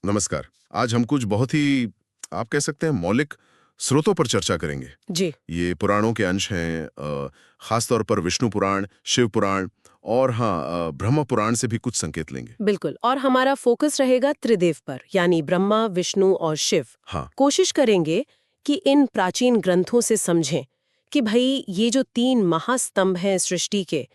नमस्कार। आज हम कुछ बहुत ही आप कह सकते हैं मौलिक स्रोतों पर चर्चा करेंगे। जी। ये पुराणों के अंश हैं, खास तौर पर विष्णु पुराण, शिव पुराण और हाँ ब्रह्म पुराण से भी कुछ संकेत लेंगे। बिल्कुल। और हमारा फोकस रहेगा त्रिदेव पर, यानी ब्रह्मा, विष्णु और शिव। हाँ। कोशिश करेंगे कि इन प्राचीन ग्रंथों से समझें कि भाई ये जो 3 महास्तंभ हैं सृष्टि के,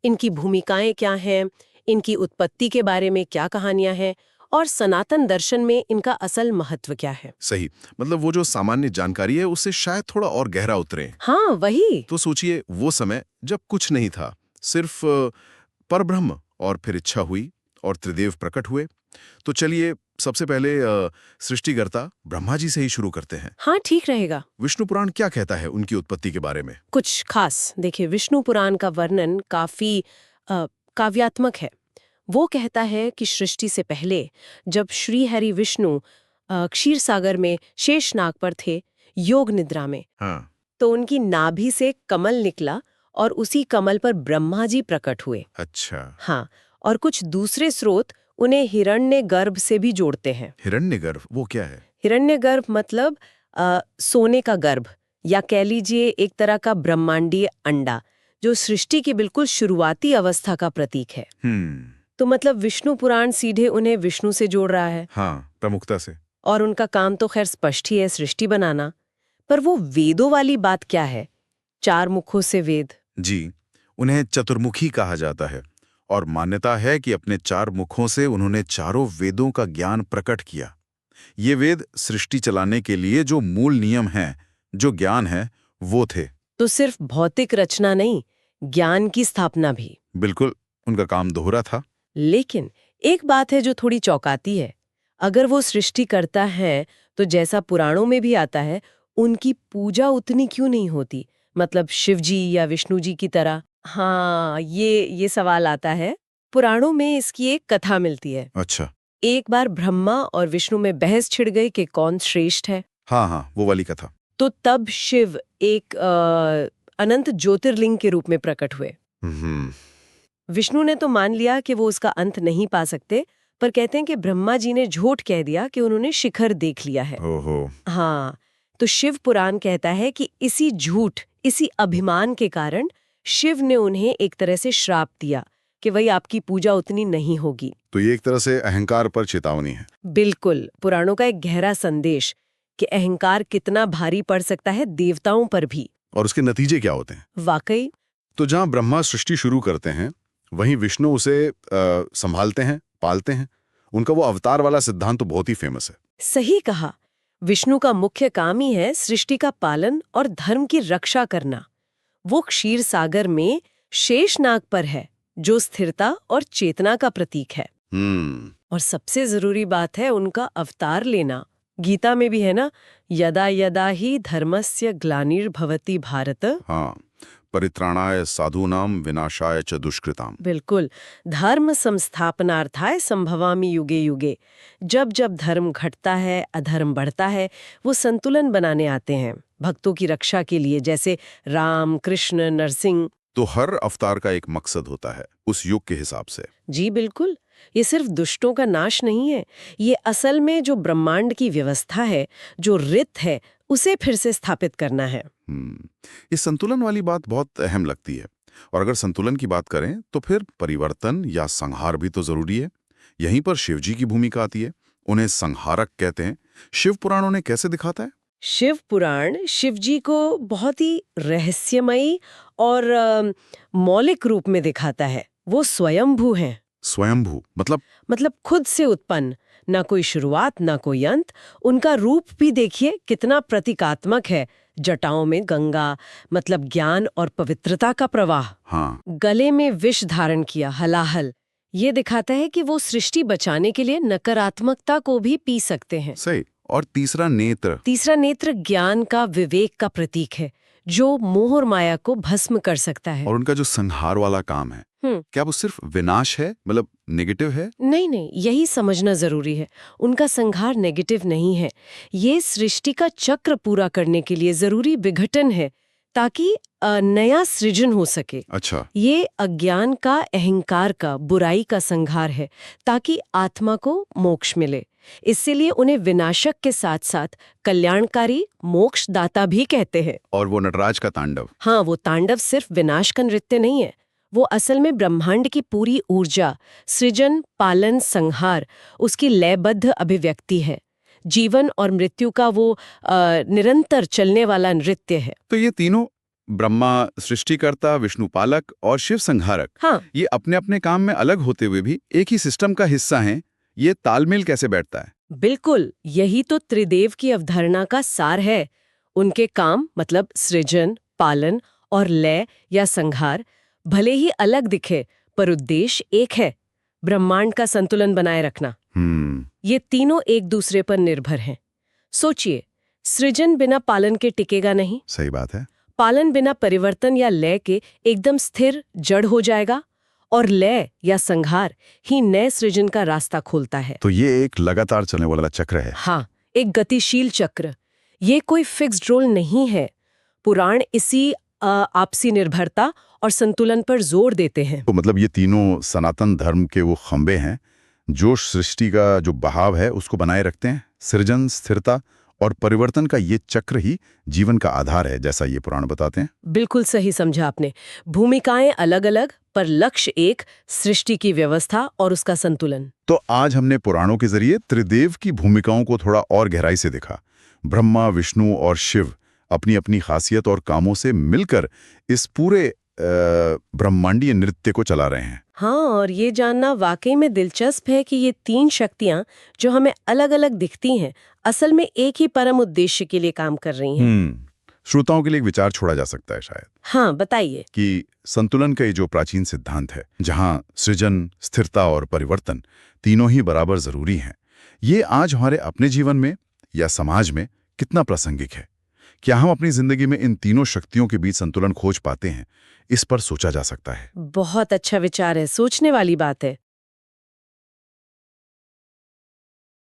इनकी भूमिकाएं क्या हैं, इनकी उत्पत्ति के बारे में क्या कहानियां हैं और सनातन दर्शन में इनका असल महत्व क्या है। सही। मतलब वो जो सामान्य जानकारी है उससे शायद थोड़ा और गहरा उतरे। हाँ, वही। तो सोचिए वो समय जब कुछ नहीं था, सिर्फ परब्रह्म, और फिर इच्छा हुई और त्रिदेव प्रकट हुए। तो चलिए सबसे पहले सृष्टिकर्ता ब्रह्मा जी से ही शुरू करते हैं। हाँ, ठीक रहेगा। विष्णु पुराण क्या कहता है उनकी उत्पत्ति के बारे में? कुछ खास देखिए, विष्णु पुराण का वर्णन काफी काव्यात्मक है। वो कहता है कि सृष्टि से पहले जब श्री हरि विष्णु क्षीर सागर में शेषनाग पर थे, योग निद्रा में, हाँ। तो उनकी नाभि से कमल निकला और उसी कमल पर ब्रह्मा जी प्रकट हुए। अच्छा। हाँ, और कुछ दूसरे स्रोत उन्हें हिरण्यगर्भ से भी जोड़ते हैं। हिरण्यगर्भ वो क्या है? हिरण्यगर्भ मतलब सोने का गर्भ, या कह लीजिए एक तरह का ब्रह्मांडीय अंडा, जो सृष्टि की बिल्कुल शुरुआती अवस्था का प्रतीक है। तो मतलब विष्णु पुराण सीधे उन्हें विष्णु से जोड़ रहा है। हाँ, प्रमुखता से। और उनका काम तो खैर स्पष्ट ही है, सृष्टि बनाना। पर वो वेदों वाली बात क्या है? 4 मुखों से वेद। जी, उन्हें चतुर्मुखी कहा जाता है और मान्यता है कि अपने 4 मुखों से उन्होंने चारों वेदों का ज्ञान प्रकट किया। ये वेद सृष्टि चलाने के लिए जो मूल नियम हैं, जो ज्ञान है, वो थे। तो सिर्फ भौतिक रचना नहीं, ज्ञान की स्थापना भी। बिल्कुल, उनका काम दोहरा था। लेकिन एक बात है जो थोड़ी चौंकाती है। अगर वो सृष्टि करता है, तो जैसा पुराणों में भी आता है, उनकी पूजा उतनी क्यों नहीं होती? मतलब शिवजी या विष्णु जी की तरह। हाँ, ये सवाल आता है। पुराणों में इसकी एक कथा मिलती है। अच्छा। एक बार ब्रह्मा और विष्णु में बहस छिड़ गई कि कौन श्रेष्ठ है। हाँ हाँ, वो वाली कथा। तो तब शिव एक अनंत ज्योतिर्लिंग के रूप में प्रकट हुए। विष्णु ने तो मान लिया कि वो उसका अंत नहीं पा सकते, पर कहते हैं कि ब्रह्मा जी ने झूठ कह दिया कि उन्होंने शिखर देख लिया है। ओहो। हाँ, तो शिव पुराण कहता है कि इसी झूठ, इसी अभिमान के कारण शिव ने उन्हें एक तरह से श्राप दिया कि वही आपकी पूजा उतनी नहीं होगी। तो ये एक तरह से अहंकार पर चेतावनी है। बिल्कुल, पुराणों का एक गहरा संदेश कि अहंकार कितना भारी पड़ सकता है देवताओं पर भी। और उसके नतीजे क्या होते हैं? वाकई। तो जहाँ ब्रह्मा सृष्टि शुरू करते हैं, वहीं विष्णु उसे संभालते हैं, पालते हैं। उनका वो अवतार वाला सिद्धांत तो बहुत ही फेमस है। सही कहा। विष्णु का मुख्य काम ही है सृष्टि का पालन और धर्म की रक्षा करना। वो क्षीर सागर में शेषनाग पर है, जो स्थिरता और चेतना का प्रतीक है। और सबसे जरूरी बात है उनका अवतार लेना। गीता में भी है ना, यदा यदा ही धर्मस्य ग्लानिर्भवति भारत। हाँ, परित्राणाय साधूनाम विनाशाय च दुष्कृताम। बिल्कुल, धर्म संस्थापनार्थाय संभवामि युगे युगे। जब जब धर्म घटता है, अधर्म बढ़ता है, वो संतुलन बनाने आते हैं भक्तों की रक्षा के लिए, जैसे राम, कृष्ण, नरसिंह। तो हर अवतार का एक मकसद होता है उस युग के हिसाब से। जी बिल्कुल। ये सिर्फ दुष्टों का नाश नहीं है, ये असल में जो ब्रह्मांड की व्यवस्था है, जो रित है, उसे फिर से स्थापित करना है। इस संतुलन वाली बात बहुत अहम लगती है। और अगर संतुलन की बात करें तो फिर परिवर्तन या संहार भी तो जरूरी है। यहीं पर शिवजी की भूमिका आती है। उन्हें संहारक कहते हैं। शिव पुराण उन्हें कैसे दिखाता है? शिव पुराण शिवजी को बहुत ही रहस्यमयी और मौलिक रूप में दिखाता है। वो स्वयंभू हैं। स्वयंभू मतलब खुद से उत्पन्न, ना कोई शुरुआत ना कोई अंत। उनका रूप भी देखिए कितना प्रतीकात्मक है। जटाओं में गंगा, मतलब ज्ञान और पवित्रता का प्रवाह। हाँ। गले में विष धारण किया, हलाहल। ये दिखाता है कि वो सृष्टि बचाने के लिए नकारात्मकता को भी पी सकते हैं। सही। और तीसरा नेत्र ज्ञान का, विवेक का प्रतीक है, जो मोह और माया को भस्म कर सकता है। और उनका जो संहार वाला काम है, क्या वो सिर्फ विनाश है, मतलब नेगेटिव है? नहीं, यही समझना जरूरी है। उनका संहार नेगेटिव नहीं है, ये सृष्टि का चक्र पूरा करने के लिए जरूरी विघटन है, ताकि नया सृजन हो सके। अच्छा। ये अज्ञान का, अहंकार का, बुराई का संहार है, ताकि आत्मा को मोक्ष मिले। इसीलिए उन्हें विनाशक के साथ साथ कल्याणकारी मोक्षदाता भी कहते हैं। और वो नटराज का तांडव। हाँ, वो तांडव सिर्फ विनाश का नृत्य नहीं है, वो असल में ब्रह्मांड की पूरी ऊर्जा, सृजन, पालन, संहार, उसकी लयबद्ध अभिव्यक्ति है। जीवन और मृत्यु का वो निरंतर चलने वाला नृत्य है। तो ये तीनों, ब्रह्मा सृष्टिकर्ता, विष्णु पालक और शिव संहारक, हाँ, ये अपने अपने काम में अलग होते हुए भी एक ही सिस्टम का हिस्सा हैं। ये तालमेल कैसे बैठता है? बिल्कुल, यही तो त्रिदेव की अवधारणा का सार है। उनके काम मतलब सृजन, पालन और लय या संहार भले ही अलग दिखे, पर उद्देश्य एक है, ब्रह्मांड का संतुलन बनाए रखना। ये तीनों एक दूसरे पर निर्भर हैं। सोचिए, सृजन बिना पालन के टिकेगा नहीं। सही बात है। पालन बिना परिवर्तन या लय के एकदम स्थिर जड़ हो जाएगा, और लय या संहार ही नए सृजन का रास्ता खोलता है। तो ये एक लगातार चलने वाला चक्र है। हाँ, एक गतिशील चक्र। ये कोई फिक्स्ड रोल नहीं है। पुराण इसी आपसी निर्भरता और संतुलन पर जोर देते हैं। तो मतलब ये तीनों सनातन धर्म के वो खंबे हैं जो सृष्टि का जो बहाव है उसको बनाए रखते हैं। सृजन, स्थिरता और परिवर्तन का ये चक्र ही जीवन का आधार है, जैसा ये पुराण बताते हैं। बिल्कुल सही समझा आपने। भूमिकाएं अलग-अलग, पर लक्ष्य एक, सृष्टि की व्यवस्था और उसका संतुलन। तो आज हमने पुराणों के जरिए त्रिदेव की भूमिकाओं को थोड़ा और गहराई से देखा। ब्रह्मा, विष्णु और शिव अपनी अपनी खासियत और कामों से मिलकर इस पूरे ब्रह्मांडीय नृत्य को चला रहे हैं। हाँ, और ये जानना वाकई में दिलचस्प है कि ये तीन शक्तियां जो हमें अलग-अलग दिखती हैं, असल में एक ही परम उद्देश्य के लिए काम कर रही हैं। श्रोताओं के लिए एक विचार छोड़ा जा सकता है शायद। हाँ, बताइए। कि संतुलन का ये जो प्राचीन सिद्धांत है, जहाँ सृजन, स्थिरता और परिवर्तन तीनों ही बराबर जरूरी हैं, ये आज हमारे अपने जीवन में या समाज में कितना प्रासंगिक है? क्या हम अपनी जिंदगी में इन तीनों शक्तियों के बीच संतुलन खोज पाते हैं? इस पर सोचा जा सकता है। बहुत अच्छा विचार है, सोचने वाली बात है।